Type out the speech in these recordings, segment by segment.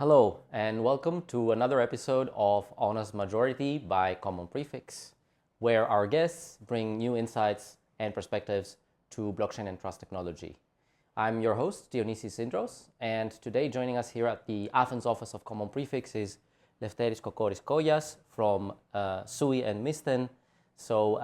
Hello, and welcome to another episode of Honest Majority by Common Prefix, where our guests bring new insights and perspectives to blockchain and trust technology. I'm your host, Dionysis Indros, and today joining us here at the Athens office of Common Prefix is Lefteris Kokoris-Kogias from SUI and Misten. So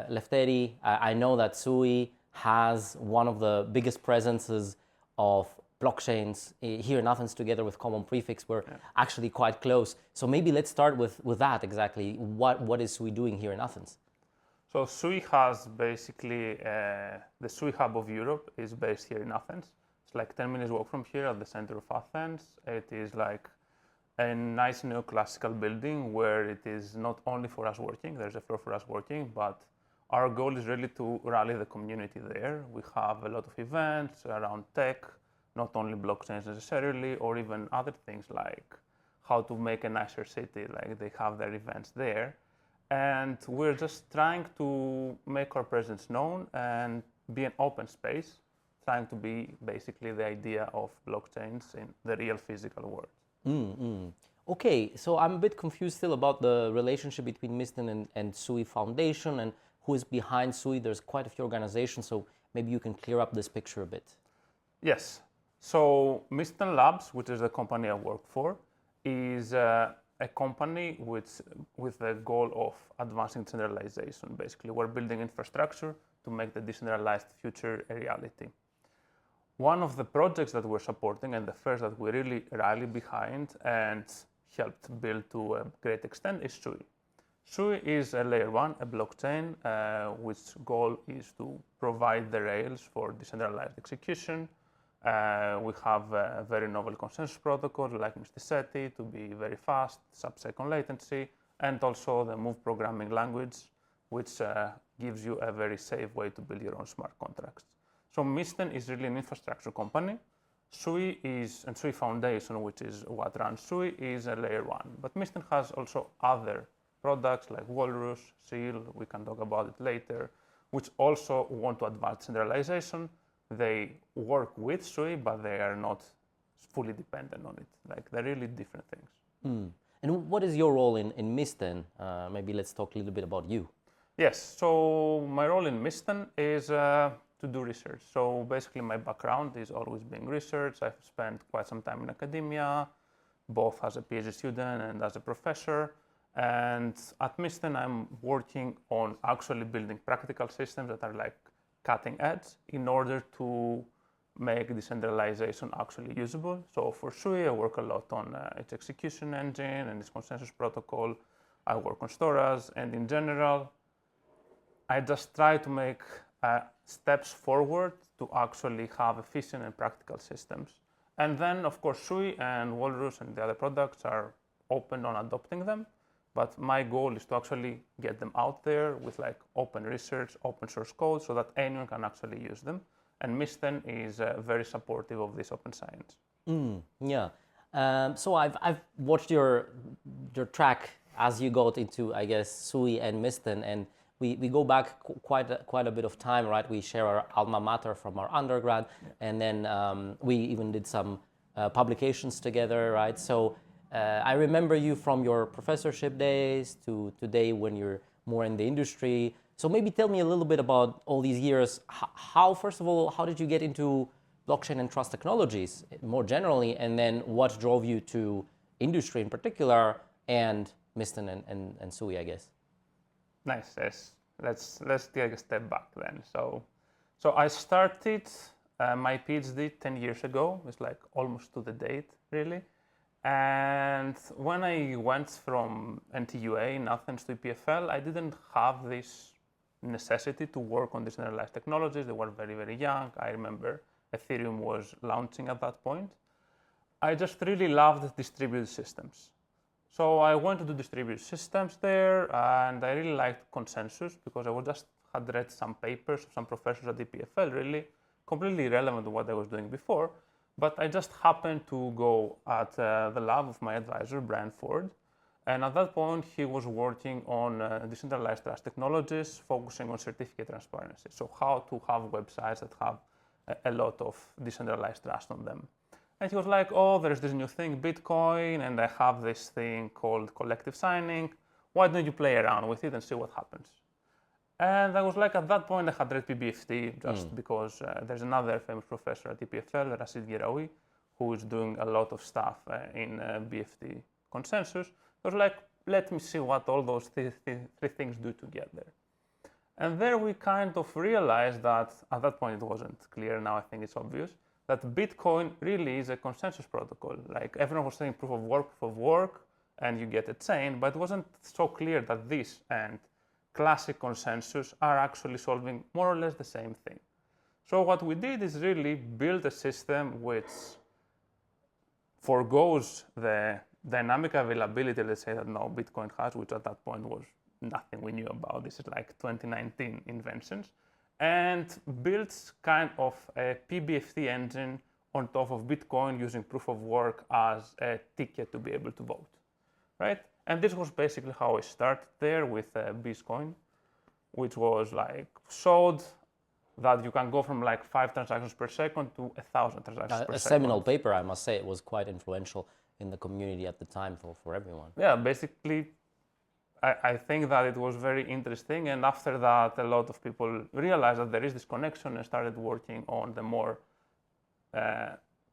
Lefteri, I know that SUI has one of the biggest presences of blockchains here in Athens together with Common Prefix. We're actually quite close. So maybe let's start with that exactly. What is SUI doing here in Athens? So SUI has basically, the SUI hub of Europe is based here in Athens. It's like 10 minutes walk from here at the center of Athens. It is like a nice neoclassical building where it is not only for us working, there's a floor for us working, but our goal is really to rally the community there. We have a lot of events around tech, not only blockchains necessarily, or even other things like how to make a nicer city, like they have their events there. And we're just trying to make our presence known and be an open space, trying to be basically the idea of blockchains in the real physical world. Okay, so I'm a bit confused still about the relationship between Misten and SUI Foundation and who is behind SUI. There's quite a few organizations, so maybe you can clear up this picture a bit. Yes. So Misten Labs, which is the company I work for, is a company with the goal of advancing decentralization. Basically, we're building infrastructure to make the decentralized future a reality. One of the projects that we're supporting, and the first that we really rally behind and helped build to a great extent, is SUI. SUI is a layer one, a blockchain, which goal is to provide the rails for decentralized execution. We have a very novel consensus protocol like Misten to be very fast, sub-second latency, and also the Move programming language, which gives you a very safe way to build your own smart contracts. So Misten is really an infrastructure company. SUI is, and SUI Foundation, which is what runs SUI, is a layer one. But Misten has also other products like Walrus, Seal, we can talk about it later, which also want to advance centralization. They work with SUI, but they are not fully dependent on it. Like, they're really different things. And what is your role in Misten? Maybe let's talk a little bit about you. Yes, so my role in Misten is to do research. So basically my background is always being research. I've spent quite some time in academia, both as a PhD student and as a professor. And at Misten, I'm working on actually building practical systems that are like cutting edge in order to make decentralization actually usable. So for SUI, I work a lot on its execution engine and its consensus protocol. I work on storage, and in general, I just try to make steps forward to actually have efficient and practical systems. And then, of course, SUI and Walrus and the other products are open on adopting them. But my goal is to actually get them out there with like open research, open source code, so that anyone can actually use them. And Misten is very supportive of this open science. So I've watched your track as you got into, I guess, SUI and Misten, and we go back quite a bit of time, right? We share our alma mater from our undergrad, and then we even did some publications together, right? So I remember you from your professorship days to today when you're more in the industry. So maybe tell me a little bit about all these years. First of all, how did you get into blockchain and trust technologies more generally? And then what drove you to industry in particular and Misten and SUI, I guess? Nice, yes. Let's take a step back then. So I started my PhD 10 years ago. It's like almost to the date, really. And when I went from NTUA in Athens to EPFL, I didn't have this necessity to work on decentralized technologies. They were very, very young. I remember Ethereum was launching at that point. I just really loved distributed systems. So I went to do distributed systems there, and I really liked consensus because I had read some papers of some professors at EPFL, really completely irrelevant to what I was doing before. But I just happened to go at the lab of my advisor, Brian Ford. And at that point, he was working on decentralized trust technologies, focusing on certificate transparency. So how to have websites that have a lot of decentralized trust on them. And he was like, oh, there's this new thing, Bitcoin, and I have this thing called collective signing. Why don't you play around with it and see what happens? And I was like, at that point, I had read PBFT just because there's another famous professor at EPFL, Rashid Geraoui, who is doing a lot of stuff in BFT consensus. I was like, let me see what all those three things do together. And there we kind of realized that, at that point it wasn't clear, now I think it's obvious, that Bitcoin really is a consensus protocol. Like everyone was saying proof of work, and you get a chain, but it wasn't so clear that this and classic consensus are actually solving more or less the same thing. So what we did is really build a system which forgoes the dynamic availability, let's say, that now Bitcoin has, which at that point was nothing we knew about. This is like 2019 inventions, and builds kind of a PBFT engine on top of Bitcoin using proof of work as a ticket to be able to vote, right? And this was basically how I started there with Bitcoin, which was like showed that you can go from like 5 transactions per second to 1,000 transactions per second. A seminal paper, I must say. It was quite influential in the community at the time for everyone. Yeah, basically, I think that it was very interesting. And after that, a lot of people realized that there is this connection and started working on the more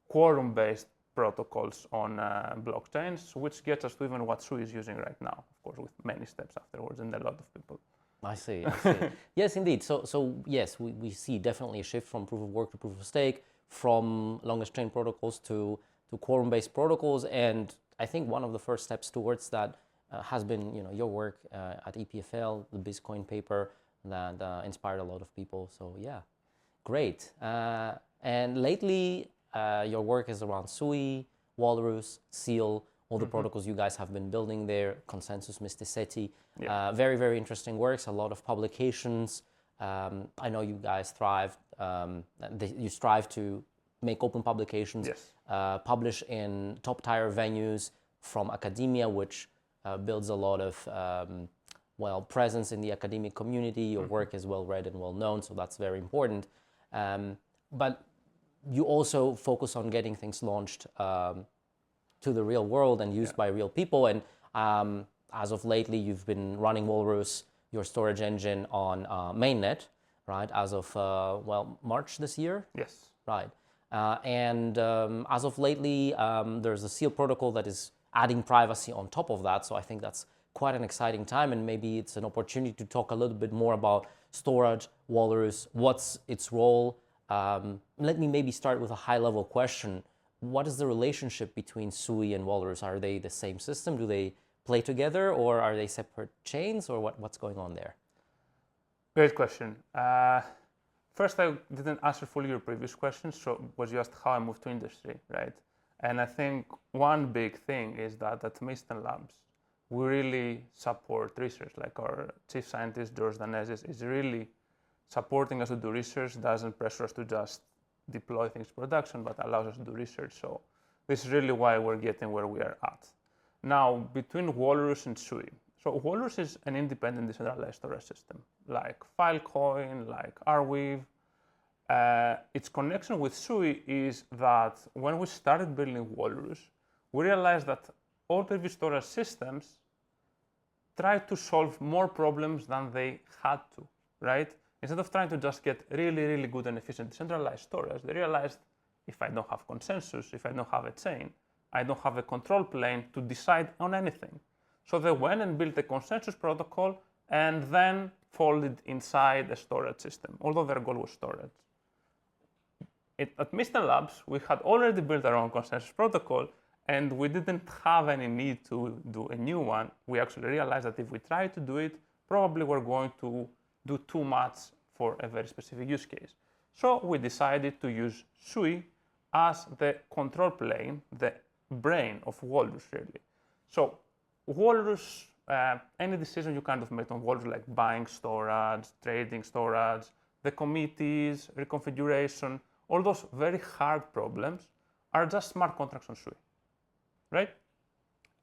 quorum-based protocols on blockchains, which gets us to even what Sui is using right now, of course, with many steps afterwards and a lot of people. I see. Yes, indeed. So yes, we see definitely a shift from proof of work to proof of stake, from longest chain protocols to quorum-based protocols, and I think one of the first steps towards that has been your work at EPFL, the Bitcoin paper that inspired a lot of people. So yeah, great. And lately, your work is around Sui, Walrus, Seal, all the protocols you guys have been building there, Consensus, Mysticeti. Yeah. Very, very interesting works, a lot of publications. I know you guys thrive, you strive to make open publications, yes. Publish in top tier venues from academia, which builds a lot of presence in the academic community. Your work is well read and well known, so that's very important. But you also focus on getting things launched to the real world and used by real people. And as of lately, you've been running Walrus, your storage engine, on mainnet, right? As of March this year. Yes. Right. And as of lately, there's a Seal protocol that is adding privacy on top of that. So I think that's quite an exciting time, and maybe it's an opportunity to talk a little bit more about storage, Walrus, what's its role. Let me maybe start with a high-level question. What is the relationship between Sui and Walrus? Are they the same system? Do they play together, or are they separate chains, or what's going on there? Great question. First, I didn't answer fully your previous question, so it was just how I moved to industry, right? And I think one big thing is that at Misten Labs, we really support research. Like our chief scientist, George Danezis, is really supporting us to do research, doesn't pressure us to just deploy things to production, but allows us to do research. So this is really why we're getting where we are at. Now, between Walrus and Sui. So Walrus is an independent decentralized storage system, like Filecoin, like Arweave. Its connection with Sui is that when we started building Walrus, we realized that all previous storage systems tried to solve more problems than they had to, right? Instead of trying to just get really, really good and efficient decentralized storage, they realized if I don't have consensus, if I don't have a chain, I don't have a control plane to decide on anything. So they went and built a consensus protocol and then folded inside a storage system, although their goal was storage. At Misten Labs, we had already built our own consensus protocol, and we didn't have any need to do a new one. We actually realized that if we try to do it, probably we're going to do too much for a very specific use case. So we decided to use Sui as the control plane, the brain of Walrus, really. So Walrus, any decision you kind of make on Walrus, like buying storage, trading storage, the committees, reconfiguration, all those very hard problems are just smart contracts on Sui, right?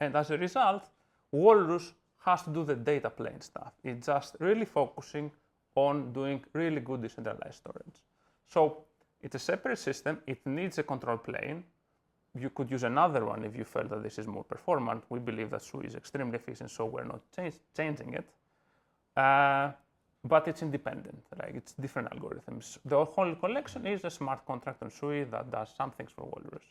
And as a result, Walrus has to do the data plane stuff. It's just really focusing on doing really good decentralized storage. So it's a separate system. It needs a control plane. you could use another one if you felt that this is more performant. We believe that SUI is extremely efficient, so we're not changing it. But it's independent, like it's different algorithms. The whole collection is a smart contract on SUI that does some things for Walrus.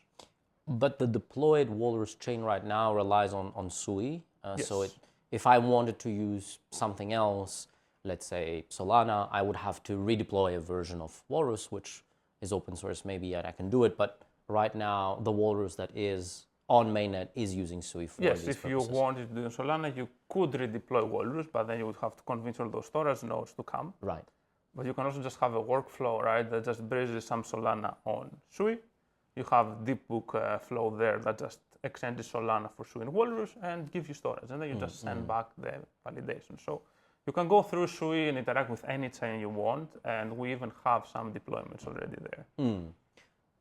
But the deployed Walrus chain right now relies on SUI. Yes. So if I wanted to use something else, let's say Solana, I would have to redeploy a version of Walrus, which is open source maybe, and I can do it. But right now, the Walrus that is on mainnet is using SUI for Yes, these if purposes. you wanted to do Solana, you could redeploy Walrus, but then you would have to convince all those storage nodes to come. Right. But you can also just have a workflow, right, that just bridges some Solana on SUI. You have deep book flow there that just extends Solana for SUI and Walrus and gives you storage, and then you just send back the validation. So you can go through SUI and interact with any chain you want, and we even have some deployments already there.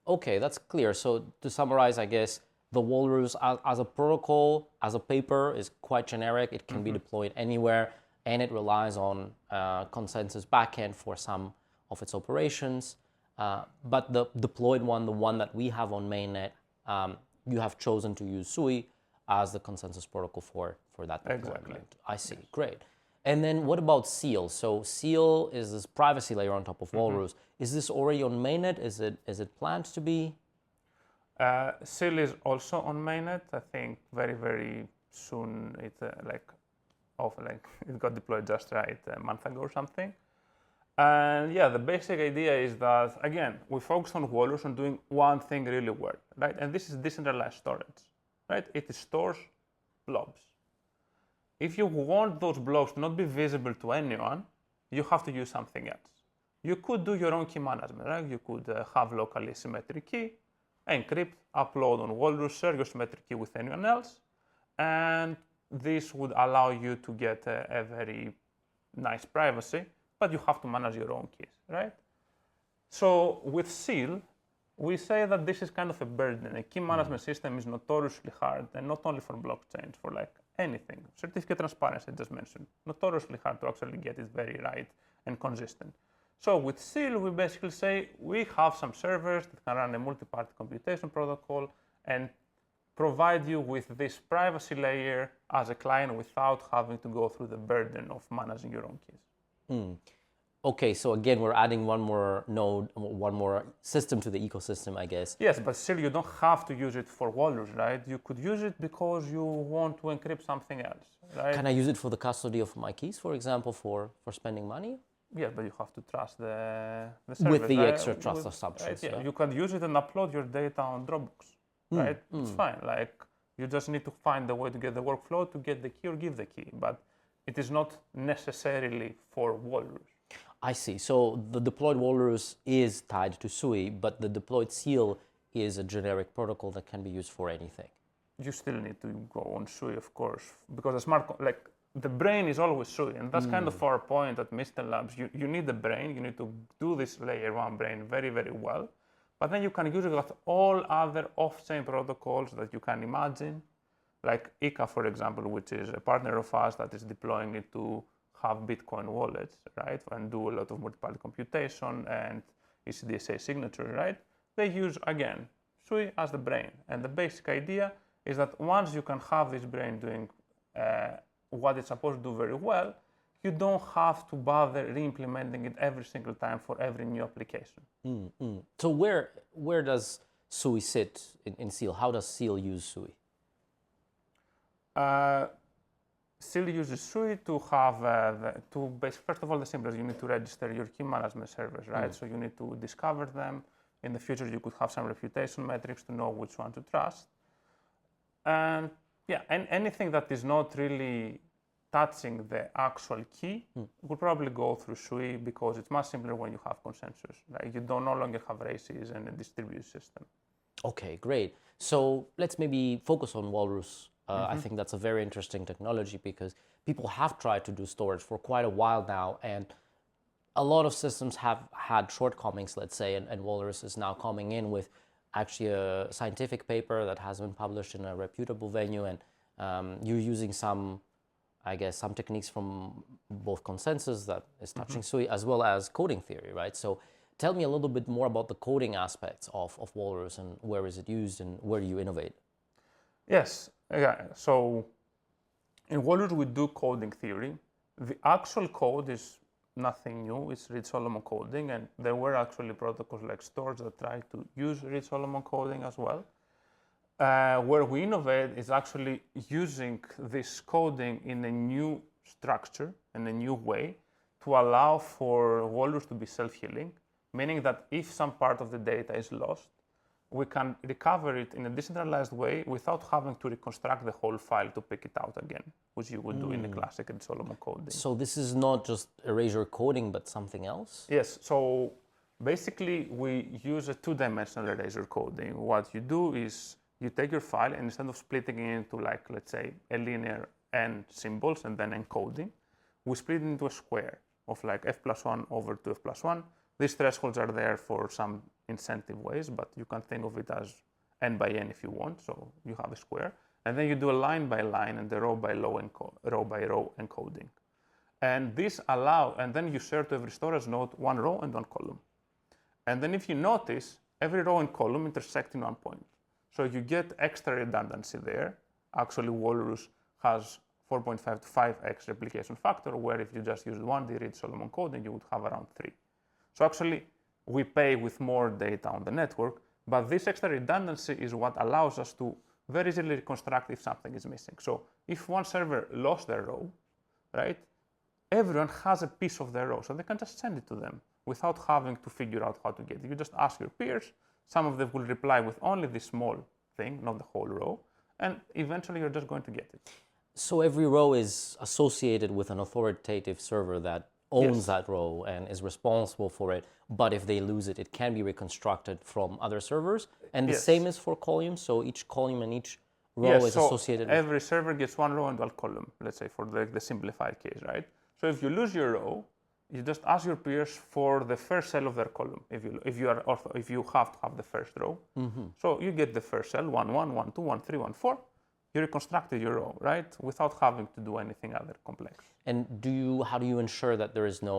Okay, that's clear. So to summarize, I guess the Walrus as a protocol, as a paper, is quite generic. It can be deployed anywhere, and it relies on consensus backend for some of its operations. But the deployed one, the one that we have on mainnet, you have chosen to use SUI as the consensus protocol for that deployment. Exactly. I see. Yes. Great. And then what about Seal? So Seal is this privacy layer on top of Walrus. Is this already on mainnet? Is it planned to be? Seal is also on mainnet. I think very, very soon it it got deployed just right a month ago or something. And yeah, the basic idea is that, again, we focus on Walrus on doing one thing really well, right? And this is decentralized storage, right? It stores blobs. If you want those blobs to not be visible to anyone, you have to use something else. You could do your own key management, right? You could have locally symmetric key, encrypt, upload on Walrus, share your symmetric key with anyone else, and this would allow you to get a very nice privacy, but you have to manage your own keys, right? So with Seal, we say that this is kind of a burden. A key management system is notoriously hard, and not only for blockchains, for like anything. Certificate transparency, I just mentioned, notoriously hard to actually get it very right and consistent. So with Seal, we basically say we have some servers that can run a multi-party computation protocol and provide you with this privacy layer as a client without having to go through the burden of managing your own keys. Okay, so again, we're adding one more node, one more system to the ecosystem, I guess. Yes, but still you don't have to use it for Walrus, right? You could use it because you want to encrypt something else, right? Can I use it for the custody of my keys, for example, for spending money? Yeah, but you have to trust the service, with the right? extra trust assumptions. Right? Yeah. You can use it and upload your data on Dropbox, right? It's fine. Like you just need to find the way to get the workflow to get the key or give the key, but it is not necessarily for Walrus. I see. So the deployed Walrus is tied to SUI, but the deployed Seal is a generic protocol that can be used for anything. You still need to go on SUI, of course, because the brain is always SUI, and that's kind of our point at Misten Labs. You need the brain, you need to do this layer one brain very, very well, but then you can use it with all other off-chain protocols that you can imagine, like ICA, for example, which is a partner of us that is deploying it to have Bitcoin wallets, right, and do a lot of multi-party computation and ECDSA signature, right? They use, again, SUI as the brain. And the basic idea is that once you can have this brain doing what it's supposed to do very well, you don't have to bother re-implementing it every single time for every new application. So where does SUI sit in Seal? How does Seal use SUI? Seal uses SUI to have, first of all, the simplest, you need to register your key management servers, right? So you need to discover them. In the future, you could have some reputation metrics to know which one to trust. And yeah, and anything that is not really touching the actual key will probably go through SUI because it's much simpler when you have consensus, right? You don't no longer have races and a distributed system. Okay, great. So let's maybe focus on Walrus. I think that's a very interesting technology because people have tried to do storage for quite a while now, and a lot of systems have had shortcomings, let's say, and Walrus is now coming in with actually a scientific paper that has been published in a reputable venue, and you're using some techniques from both consensus that is touching SUI as well as coding theory, right? So tell me a little bit more about the coding aspects of Walrus and where is it used and where do you innovate? Yes, yeah. So in Walrus, we do coding theory. The actual code is nothing new. It's Reed-Solomon coding, and there were actually protocols like Storage that tried to use Reed-Solomon coding as well. Where we innovate is actually using this coding in a new structure, in a new way, to allow for Walrus to be self-healing, meaning that if some part of the data is lost, we can recover it in a decentralized way without having to reconstruct the whole file to pick it out again, which you would do in the classic Reed-Solomon coding. So this is not just erasure coding, but something else? Yes, so basically we use a two-dimensional erasure coding. What you do is you take your file and instead of splitting it into, like, let's say, a linear n symbols and then encoding, we split it into a square of like f+1 over 2f+1. These thresholds are there for some incentive ways, but you can think of it as n by n if you want, so you have a square. And then you do a line by line and a row by row encoding. And this and then you share to every storage node one row and one column. And then if you notice, every row and column intersect in one point. So you get extra redundancy there. Actually, Walrus has 4.5 to 5x replication factor, where if you just used one Reed-Solomon coding, you would have around 3. So actually, we pay with more data on the network, but this extra redundancy is what allows us to very easily reconstruct if something is missing. So if one server lost their row, right, everyone has a piece of their row, so they can just send it to them without having to figure out how to get it. You just ask your peers, some of them will reply with only this small thing, not the whole row, and eventually you're just going to get it. So every row is associated with an authoritative server that owns that row and is responsible for it, but if they lose it, it can be reconstructed from other servers. And the same is for columns, so each column and each row is associated with... every server gets one row and one column, let's say, for the simplified case, right? So if you lose your row, you just ask your peers for the first cell of their column, if you have to have the first row. So you get the first cell, 1, 1, 1, 2, 1, 3, 1, 4. You reconstructed your row, right? Without having to do anything other complex. And how do you ensure that there is no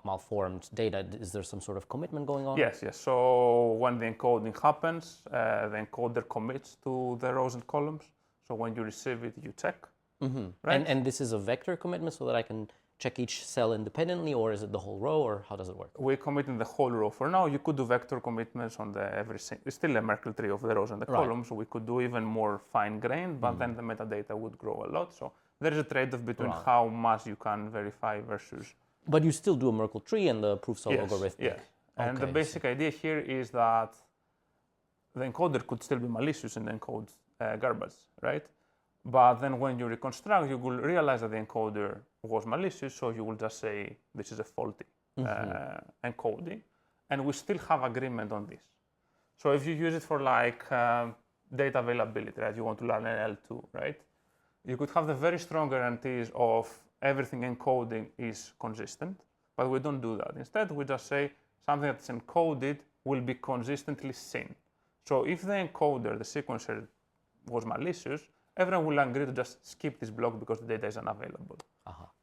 malformed data? Is there some sort of commitment going on? Yes. So when the encoding happens, the encoder commits to the rows and columns. So when you receive it, you check. Right? And this is a vector commitment so that I can check each cell independently, or is it the whole row, or how does it work? We commit in the whole row for now. You could do vector commitments on it's still a Merkle tree of the rows and the columns, so we could do even more fine-grained, but then the metadata would grow a lot. So there is a trade-off between how much you can verify versus... But you still do a Merkle tree and the proofs are logarithmic. Yes. And the basic idea here is that the encoder could still be malicious and encode garbage, right? But then when you reconstruct, you will realize that the encoder was malicious, so you will just say this is a faulty encoding, and we still have agreement on this. So if you use it for like data availability, right? You want to learn an L2, right? You could have the very strong guarantees of everything encoding is consistent, but we don't do that. Instead, we just say something that's encoded will be consistently seen. So if the encoder, the sequencer, was malicious, everyone will agree to just skip this block because the data is unavailable.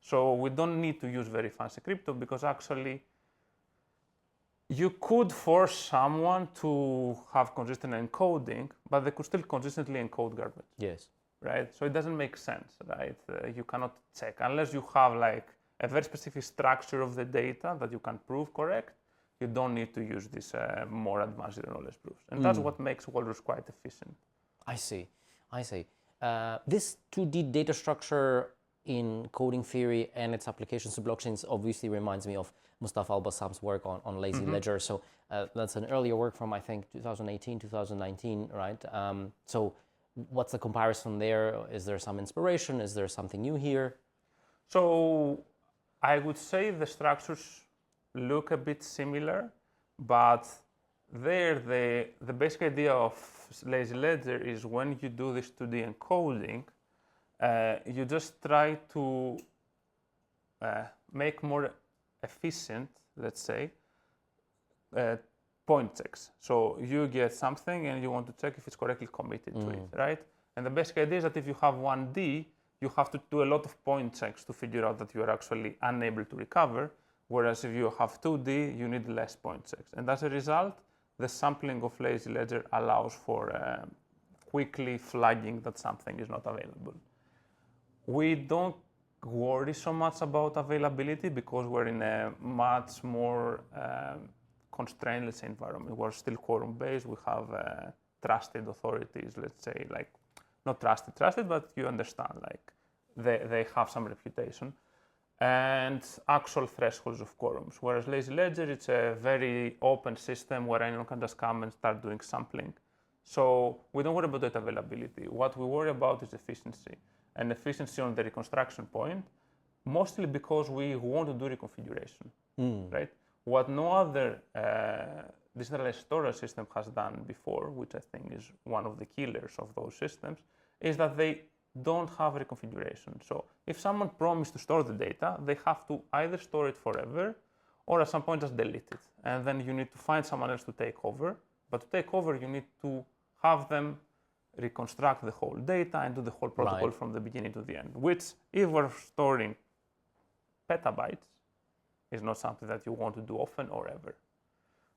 So we don't need to use very fancy crypto because actually you could force someone to have consistent encoding, but they could still consistently encode garbage. Yes. Right? So it doesn't make sense, right? You cannot check unless you have like a very specific structure of the data that you can prove correct. You don't need to use this more advanced zero knowledge proofs. And that's what makes Walrus quite efficient. I see. This 2D data structure in coding theory and its applications to blockchains obviously reminds me of Mustafa Al-Bassam's work on lazy ledger. So that's an earlier work from, I think, 2018, 2019, right? So what's the comparison there? Is there some inspiration? Is there something new here? So I would say the structures look a bit similar, but there the basic idea of lazy ledger is when you do this 2D encoding, you just try to make more efficient, let's say, point checks. So you get something and you want to check if it's correctly committed to it, right? And the basic idea is that if you have 1D, you have to do a lot of point checks to figure out that you are actually unable to recover. Whereas if you have 2D, you need less point checks. And as a result, the sampling of lazy ledger allows for quickly flagging that something is not available. We don't worry so much about availability because we're in a much more constrained, let's say, environment. We're still quorum based. We have trusted authorities, let's say, like not trusted, but you understand, like they have some reputation and actual thresholds of quorums. Whereas lazy ledger, it's a very open system where anyone can just come and start doing sampling. So we don't worry about that availability. What we worry about is efficiency, and efficiency on the reconstruction point, mostly because we want to do reconfiguration, right? What no other decentralized storage system has done before, which I think is one of the killers of those systems, is that they don't have reconfiguration. So if someone promised to store the data, they have to either store it forever or at some point just delete it. And then you need to find someone else to take over. But to take over, you need to have them reconstruct the whole data and do the whole protocol from the beginning to the end, which if we're storing petabytes, is not something that you want to do often or ever.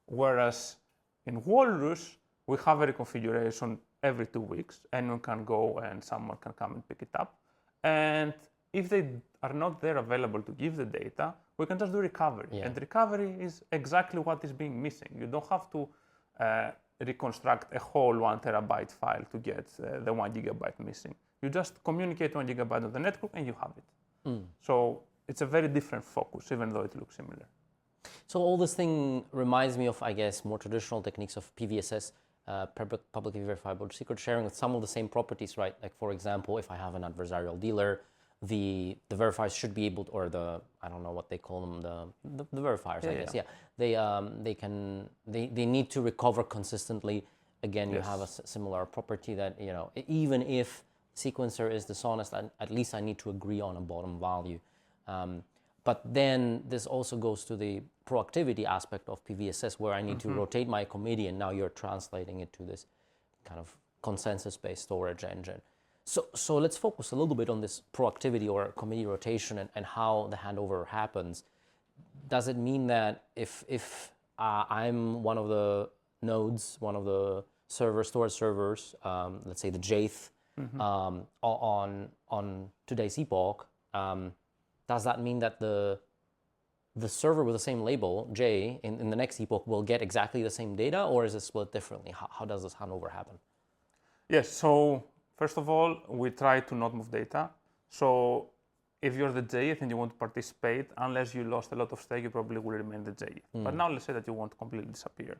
Whereas in Walrus, we have a reconfiguration every 2 weeks. Anyone can go and someone can come and pick it up. And if they are not there available to give the data, we can just do recovery. Yeah. And recovery is exactly what is being missing. You don't have to reconstruct a whole 1 terabyte file to get the 1 gigabyte missing. You just communicate 1 gigabyte on the network and you have it. So it's a very different focus, even though it looks similar. So all this thing reminds me of, I guess, more traditional techniques of PVSS, publicly verifiable secret sharing, with some of the same properties, right? Like, for example, if I have an adversarial dealer, the verifiers should be able to, or the, I don't know what they call them, the verifiers, I guess, they need to recover consistently. Again, you have a similar property that, you know, even if sequencer is dishonest, at least I need to agree on a bottom value. But then this also goes to the proactivity aspect of PVSS, where I need to rotate my committee, and now you're translating it to this kind of consensus-based storage engine. So let's focus a little bit on this proactivity or committee rotation and how the handover happens. Does it mean that if I'm one of the nodes, one of the storage servers, let's say the Jth, on today's epoch, does that mean that the server with the same label, J, in the next epoch will get exactly the same data, or is it split differently? How does this handover happen? Yes, so first of all, we try to not move data. So if you're the Jth and you want to participate, unless you lost a lot of stake, you probably will remain the Jth. But now let's say that you want to completely disappear.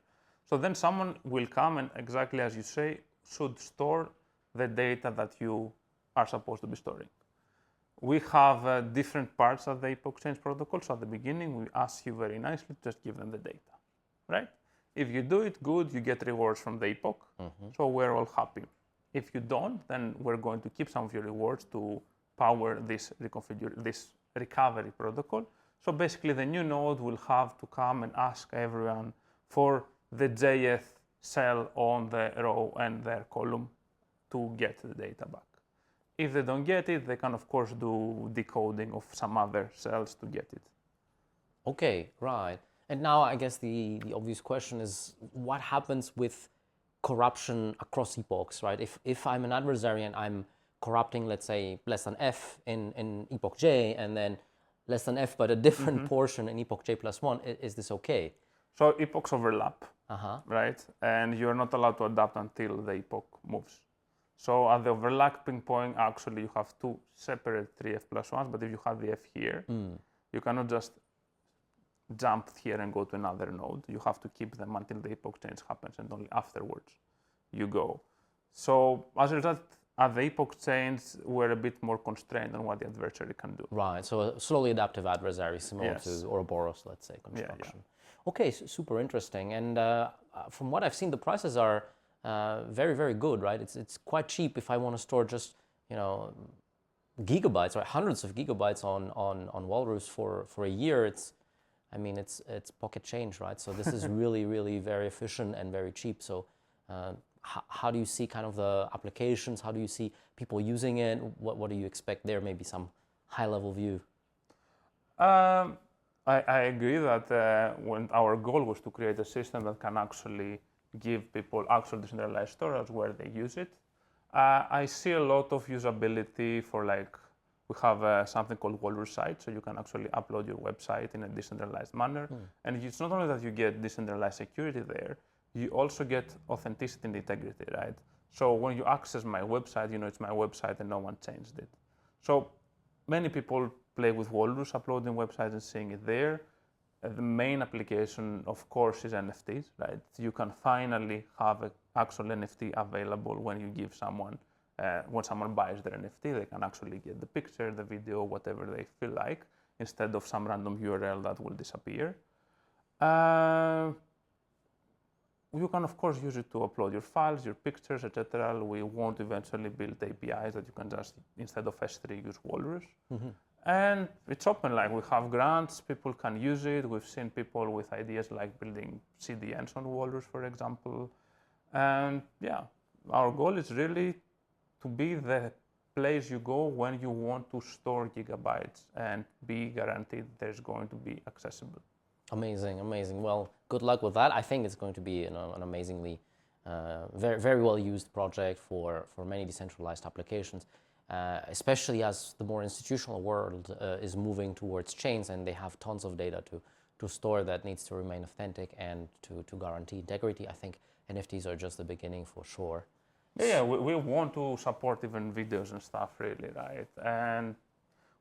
So then someone will come and, exactly as you say, should store the data that you are supposed to be storing. We have different parts of the epoch change protocol. So at the beginning, we ask you very nicely to just give them the data, right? If you do it good, you get rewards from the epoch. So we're all happy. If you don't, then we're going to keep some of your rewards to power this recovery protocol. So basically, the new node will have to come and ask everyone for the Jth cell on the row and their column to get the data back. If they don't get it, they can, of course, do decoding of some other cells to get it. Okay, right. And now I guess the obvious question is, what happens with corruption across epochs, right? If I'm an adversary and I'm corrupting, let's say, less than F in epoch J, and then less than F but a different portion in epoch J plus 1, is this okay? So epochs overlap, right? And you're not allowed to adapt until the epoch moves. So at the overlapping point, actually, you have two separate 3F plus 1s, but if you have the F here, you cannot just jump here and go to another node. You have to keep them until the epoch change happens, and only afterwards you go. So as a result, at the epoch change, we're a bit more constrained on what the adversary can do. Right, so a slowly adaptive adversary, similar to Ouroboros, let's say, construction. Okay, so super interesting. And from what I've seen, the prices are very, very good, right? It's quite cheap if I want to store just, you know, gigabytes or hundreds of gigabytes on Walrus for a year. It's pocket change, right? So this is really, really very efficient and very cheap. So how do you see kind of the applications? How do you see people using it? What do you expect there? Maybe some high-level view. I agree that when our goal was to create a system that can actually give people actual decentralized storage where they use it, I see a lot of usability for like, we have something called Walrus site, so you can actually upload your website in a decentralized manner. And it's not only that you get decentralized security there, you also get authenticity and integrity, right? So when you access my website, you know it's my website and no one changed it. So many people play with Walrus, uploading websites and seeing it there. The main application, of course, is NFTs, right? You can finally have an actual NFT available when you give someone, when someone buys their NFT, they can actually get the picture, the video, whatever they feel like, instead of some random URL that will disappear. You can, of course, use it to upload your files, your pictures, etc. We want eventually build APIs that you can just, instead of S3, use Walrus. And it's open, like we have grants, people can use it. We've seen people with ideas like building CDNs on Walrus, for example. And yeah, our goal is really to be the place you go when you want to store gigabytes and be guaranteed there's going to be accessible. Amazing, amazing. Well, good luck with that. I think it's going to be an amazingly, very, very well used project for many decentralized applications. Especially as the more institutional world is moving towards chains and they have tons of data to store that needs to remain authentic and to guarantee integrity. I think NFTs are just the beginning for sure. Yeah, we want to support even videos and stuff, really, right? And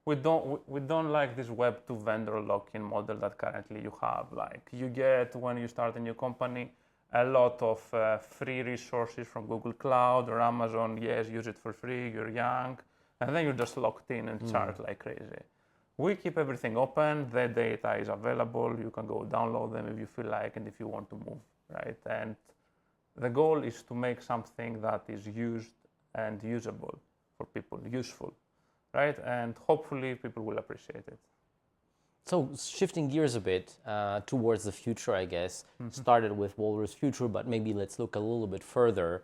we don't like this Web 2 vendor lock-in model that currently you have. Like you get when you start a new company, a lot of free resources from Google Cloud or Amazon. Yes, use it for free, you're young, and then you're just locked in and charged like crazy. We keep everything open, the data is available, you can go download them if you feel like and if you want to move, right? And the goal is to make something that is used and usable for people, useful, right? And hopefully people will appreciate it. So shifting gears a bit towards the future, I guess, started with Walrus Future, but maybe let's look a little bit further,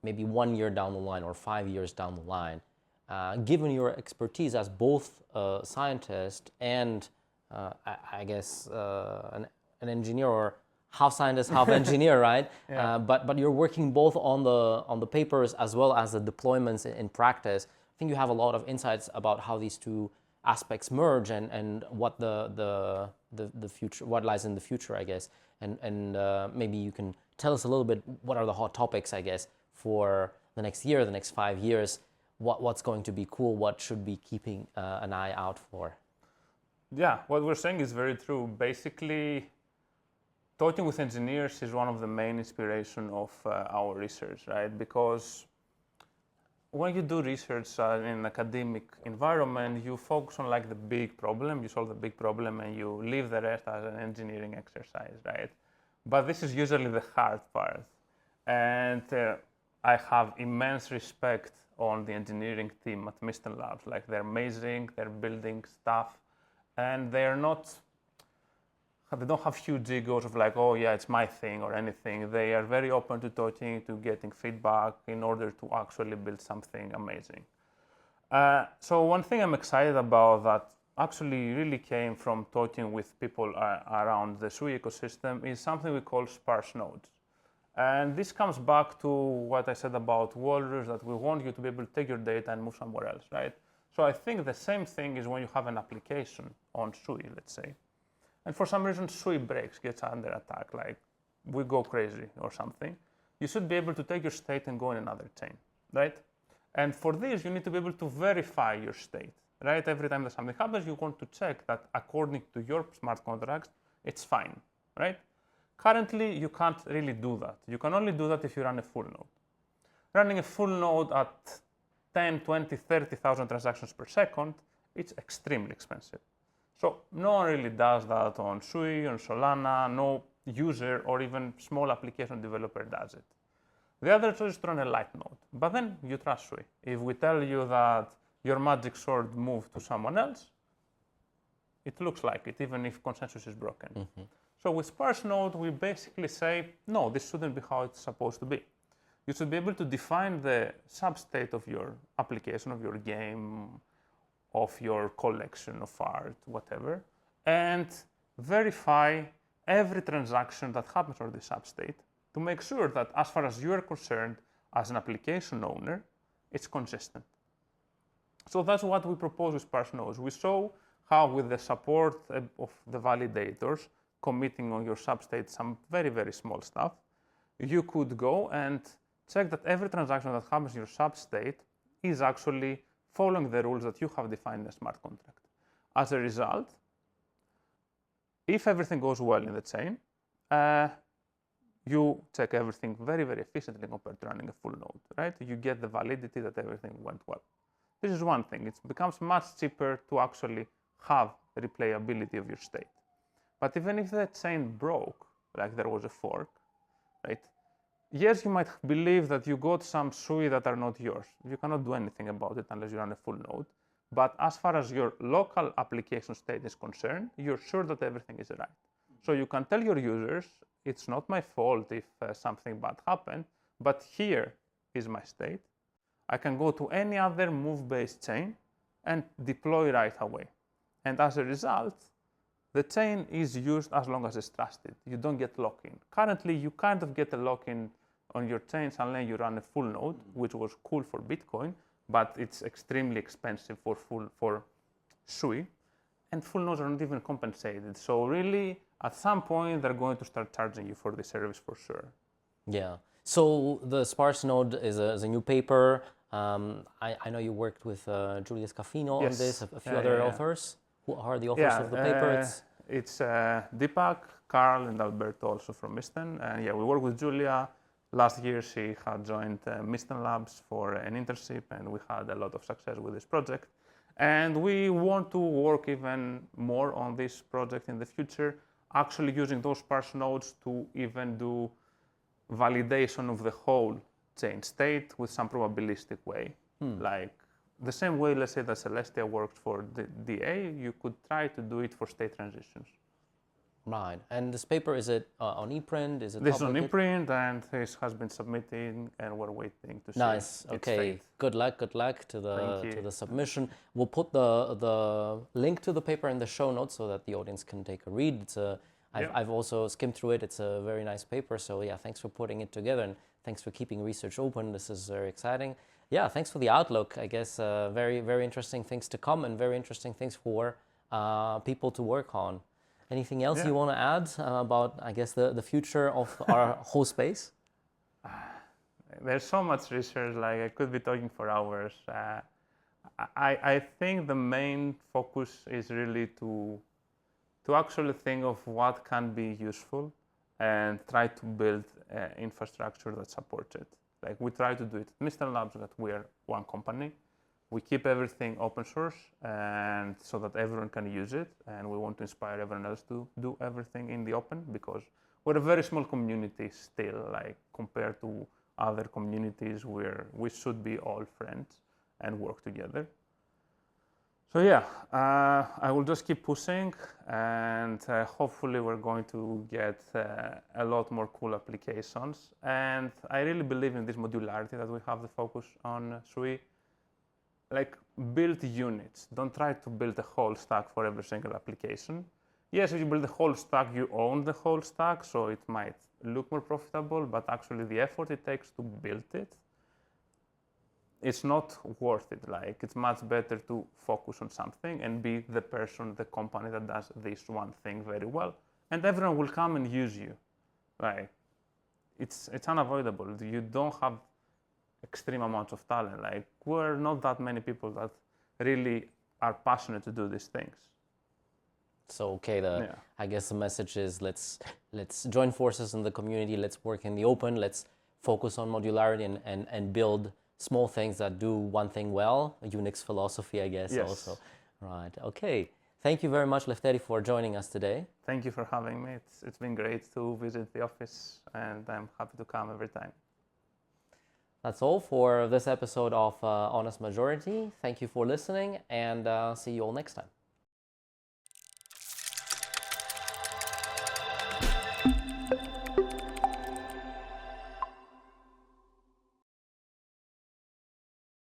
maybe 1 year down the line or 5 years down the line. Given your expertise as both a scientist and, I guess, an engineer, or half scientist, half engineer, right? Yeah. But you're working both on the papers as well as the deployments in practice. I think you have a lot of insights about how these two aspects merge and what the future, what lies in the future, I guess, and maybe you can tell us a little bit what are the hot topics, I guess, for the next year, the next 5 years, what's going to be cool, what should be keeping an eye out for. Yeah, what we're saying is very true. Basically, talking with engineers is one of the main inspiration of our research, right? Because when you do research in an academic environment, you focus on like the big problem, you solve the big problem and you leave the rest as an engineering exercise, right? But this is usually the hard part. And I have immense respect on the engineering team at Misten Labs. Like they're amazing, they're building stuff and they don't have huge egos of like, oh yeah, it's my thing or anything. They are very open to talking, to getting feedback in order to actually build something amazing. So one thing I'm excited about that actually really came from talking with people around the SUI ecosystem is something we call sparse nodes. And this comes back to what I said about Walrus, that we want you to be able to take your data and move somewhere else, right? So I think the same thing is when you have an application on SUI, let's say. And for some reason, SUI breaks, gets under attack, like we go crazy or something. You should be able to take your state and go in another chain, right? And for this, you need to be able to verify your state, right? Every time that something happens, you want to check that according to your smart contracts, it's fine, right? Currently, you can't really do that. You can only do that if you run a full node. Running a full node at 10, 20, 30,000 transactions per second, it's extremely expensive. So no one really does that on SUI, on Solana, no user or even small application developer does it. The other choice is to run a light node, but then you trust SUI. If we tell you that your magic sword moved to someone else, it looks like it, even if consensus is broken. Mm-hmm. So with sparse node, we basically say, no, this shouldn't be how it's supposed to be. You should be able to define the substate of your application, of your game, of your collection of art, whatever, and verify every transaction that happens on the substate to make sure that as far as you are concerned as an application owner, it's consistent. So that's what we propose with sparse nodes. We saw how with the support of the validators committing on your substate some very, very small stuff, you could go and check that every transaction that happens in your substate is actually following the rules that you have defined in a smart contract. As a result, if everything goes well in the chain, you check everything very, very efficiently compared to running a full node, right? You get the validity that everything went well. This is one thing. It becomes much cheaper to actually have replayability of your state. But even if the chain broke, like there was a fork, right? Yes, you might believe that you got some SUI that are not yours. You cannot do anything about it unless you run a full node. But as far as your local application state is concerned, you're sure that everything is right. So you can tell your users, it's not my fault if something bad happened, but here is my state. I can go to any other move-based chain and deploy right away. And as a result, the chain is used as long as it's trusted. You don't get lock-in. Currently, you kind of get a lock-in on your chains unless you run a full node, which was cool for Bitcoin, but it's extremely expensive for SUI. And full nodes are not even compensated. So really, at some point, they're going to start charging you for the service for sure. Yeah. So the sparse node is a new paper. I know you worked with Julius Caffino on this, a few other authors. Who are the authors of the paper? It's Deepak, Carl, and Alberto also from Misten. And yeah, we work with Julia. Last year, she had joined Misten Labs for an internship, and we had a lot of success with this project. And we want to work even more on this project in the future, actually using those sparse nodes to even do validation of the whole chain state with some probabilistic way. Like the same way, let's say that Celestia works for the DA, you could try to do it for state transitions. Right. And this paper, is it on ePrint? Is it This is on ePrint, and this has been submitted, and we're waiting to see. Nice. Okay. Good luck to the submission. We'll put the link to the paper in the show notes so that the audience can take a read. I've also skimmed through it. It's a very nice paper. So yeah, thanks for putting it together, and thanks for keeping research open. This is very exciting. Yeah, thanks for the outlook. I guess very, very interesting things to come and very interesting things for people to work on. Anything else you want to add about, I guess, the future of our whole space? There's so much research, like I could be talking for hours. I think the main focus is really to actually think of what can be useful and try to build infrastructure that supports it. Like we try to do it at Misten Labs, that we are one company. We keep everything open source and so that everyone can use it. And we want to inspire everyone else to do everything in the open because we're a very small community still, like compared to other communities where we should be all friends and work together. So yeah, I will just keep pushing and hopefully we're going to get a lot more cool applications. And I really believe in this modularity that we have the focus on SUI. Like build units. Don't try to build a whole stack for every single application. Yes, if you build the whole stack, you own the whole stack, so it might look more profitable, but actually the effort it takes to build it, it's not worth it. Like it's much better to focus on something and be the person, the company that does this one thing very well, and everyone will come and use you. Like it's unavoidable. You don't have extreme amounts of talent. Like we're not that many people that really are passionate to do these things. So okay, I guess the message is let's join forces in the community. Let's work in the open. Let's focus on modularity and build small things that do one thing well. A Unix philosophy, I guess. Yes. Also. Right. Okay. Thank you very much, Lefteris, for joining us today. Thank you for having me. It's been great to visit the office, and I'm happy to come every time. That's all for this episode of Honest Majority. Thank you for listening, and see you all next time.